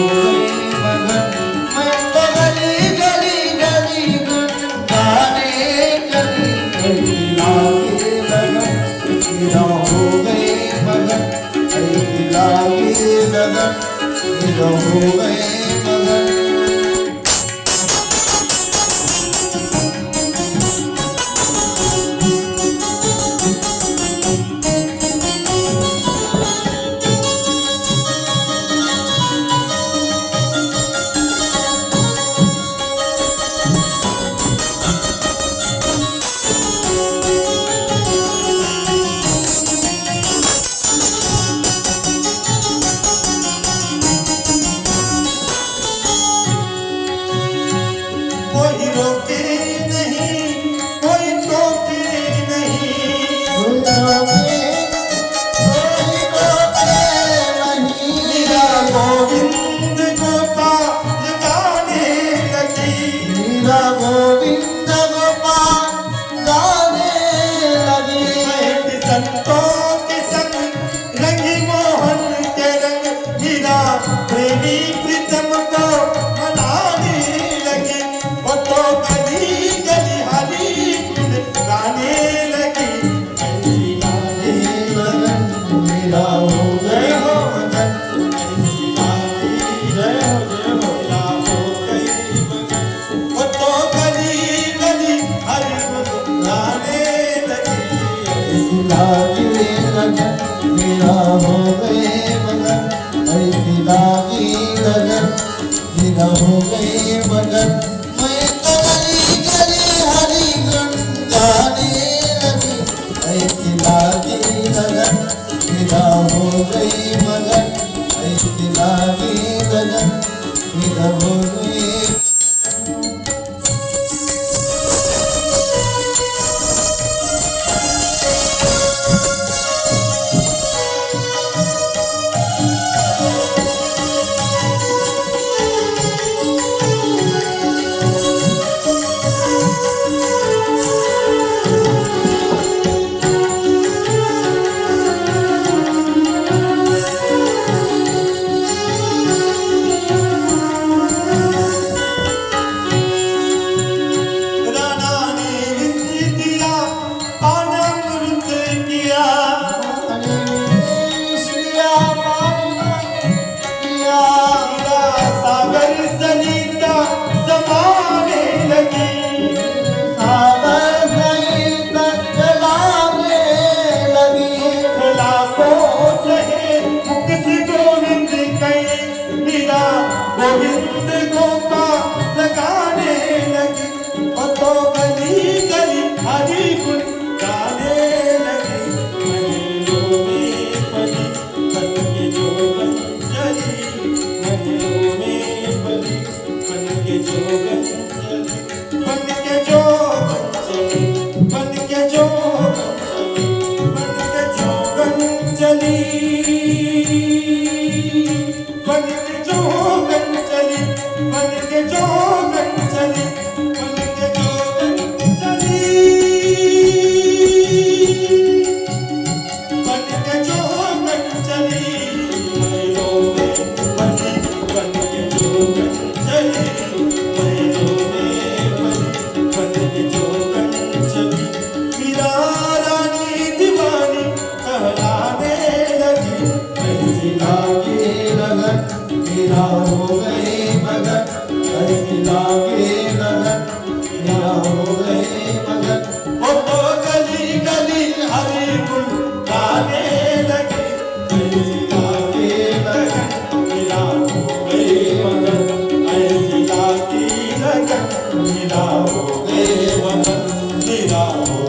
गई मगन। मैं तो गली गली गली गाने चली ऐसी लागे लगन। मेरा हो गए मगन ऐसी लागे लगन। मेरा हो गए मगन। कोई रोके नहीं, कोई टोके नहीं, कोई रोके कोई टोके नहीं। मीरा गोविंद गोपाल गाने लगी। मीरा गोविंद गोपाल गाने लगी। महक संतों के संग रंगी मोहन के रंग। मीरा प्रेमी प्रीतम को मनाने लगी। वो तो गली गली हरी गुण गाने लगी। ऐसी लागे लगन मेरा हो गए मगन। ऐसी लागे जय हो मेरा हो गई मगन। वो तो गली गली हरी गुण गाने लगी। ऐसी लागे लगन मेरा हो गए मगन। ऐसी लागे लगन मेरा हो गए मगन। मैं तो गली गली हरि गुण गाने लगी। ऐसी लागे लगन मेरा हो गए मगन। ऐसी लागे लगन मेरा हो गए। राणा ने विष दिया, पानामृत किया। मीरा सागर सरिता समाने लगी। लाखों सहे मुख से गोविंद कहे। मीरा गोविंद गोपाल गाने लगी। वो तो गली गली हरी गुण गाने लगी। महलों में पली बन के जोगन चली। महलों में पली बन के जोगन चली। बन के जोगन चली, बन के जोगन चली, बन के जोगन चली। बन के जोगन चली, बन के जोगन चली, बन के जोगन चली। बन के जोगन चली, महलों में बनी बन के जोगन चली। महलों में बनी बन के जोगन चली। मीरा रानी दीवानी कहलाने लगी। ऐसी लागे लगन मेरा हो गए मगन। ऐसी लागे लगन मेरा हो गए मगन। वो तो गली गली हरी गुण गाने लगे। ऐसी लागे लगन मेरा हो गए मगन। ऐसी लागे लगन मेरा हो गए मगन। मेरा हो